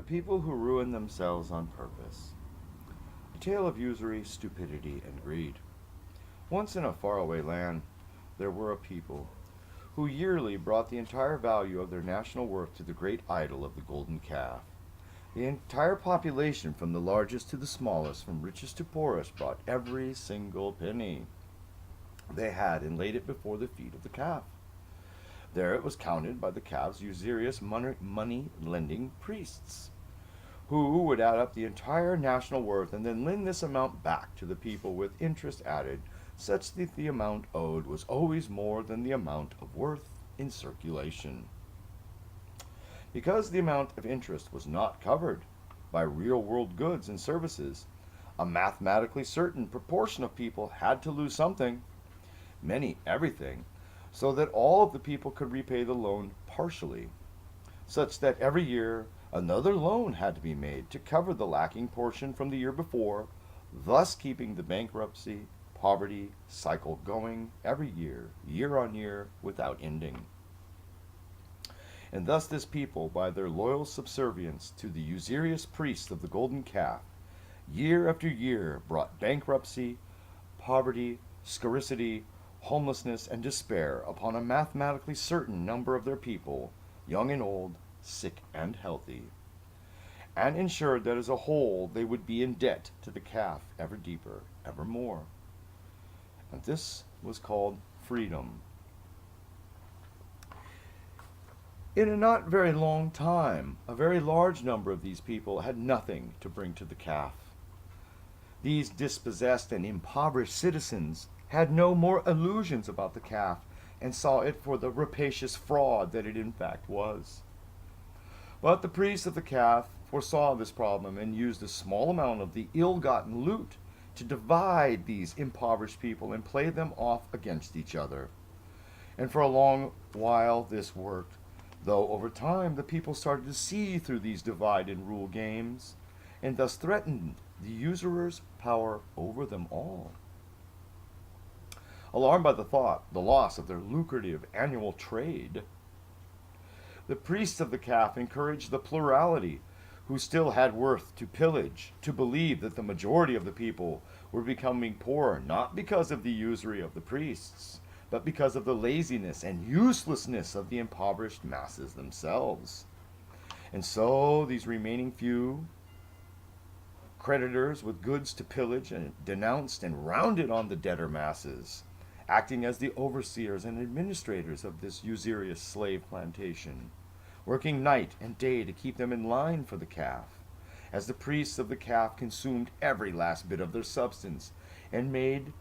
people who ruin themselves on purpose. A tale of usury, stupidity, and greed. Once in a faraway land, there were a people who yearly brought the entire value of their national worth to the great idol of the golden calf. The entire population, from the largest to the smallest, from richest to poorest, brought every single penny they had and laid it before the feet of the calf. There it was counted by the calf's usurious money lending priests, who would add up the entire national worth and then lend this amount back to the people with interest added, such that the amount owed was always more than the amount of worth in circulation. Because the amount of interest was not covered by real world goods and services, a mathematically certain proportion of people had to lose something, many everything, so that all of the people could repay the loan partially, such that every year another loan had to be made to cover the lacking portion from the year before, thus keeping the bankruptcy, poverty cycle going every year, year on year, without ending. And thus this people, by their loyal subservience to the usurious priests of the golden calf, year after year brought bankruptcy, poverty, scarcity, homelessness, and despair upon a mathematically certain number of their people, young and old, sick and healthy, and ensured that as a whole they would be in debt to the calf ever deeper, ever more. And this was called freedom. In a not very long time, a very large number of these people had nothing to bring to the calf. These dispossessed and impoverished citizens had no more illusions about the calf and saw it for the rapacious fraud that it in fact was. But the priests of the calf foresaw this problem and used a small amount of the ill-gotten loot to divide these impoverished people and play them off against each other. And for a long while this worked, though over time the people started to see through these divide and rule games, and thus threatened the usurer's power over them all. Alarmed by the loss of their lucrative annual trade, the priests of the calf encouraged the plurality, who still had worth to pillage, to believe that the majority of the people were becoming poor not because of the usury of the priests, but because of the laziness and uselessness of the impoverished masses themselves. And so these remaining few creditors with goods to pillage and denounced and rounded on the debtor masses, acting as the overseers and administrators of this usurious slave plantation, working night and day to keep them in line for the calf, as the priests of the calf consumed every last bit of their substance and made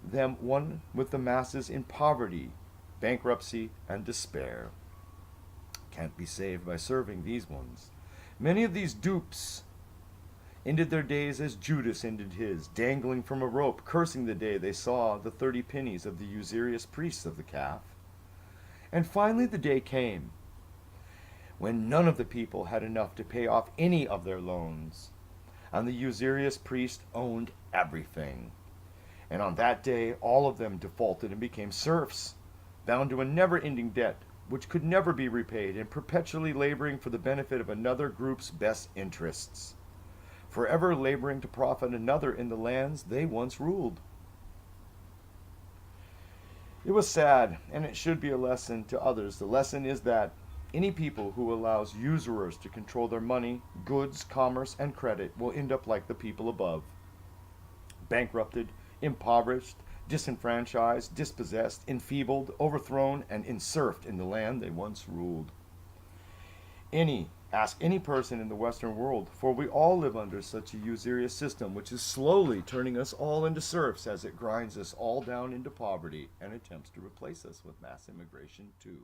them one with the masses in poverty, bankruptcy, and despair. Can't be saved by serving these ones. Many of these dupes ended their days as Judas ended his, dangling from a rope, cursing the day they saw the 30 pennies of the usurious priests of the calf. And finally the day came when none of the people had enough to pay off any of their loans, and the usurious priest owned everything. And on that day all of them defaulted and became serfs, bound to a never-ending debt which could never be repaid, and perpetually laboring for the benefit of another group's best interests, forever laboring to profit another in the lands they once ruled. It was sad, and it should be a lesson to others. The lesson is that any people who allows usurers to control their money, goods, commerce, and credit will end up like the people above, bankrupted, impoverished, disenfranchised, dispossessed, enfeebled, overthrown, and enserfed in the land they once ruled. Ask any person in the Western world, for we all live under such a usurious system which is slowly turning us all into serfs as it grinds us all down into poverty and attempts to replace us with mass immigration too.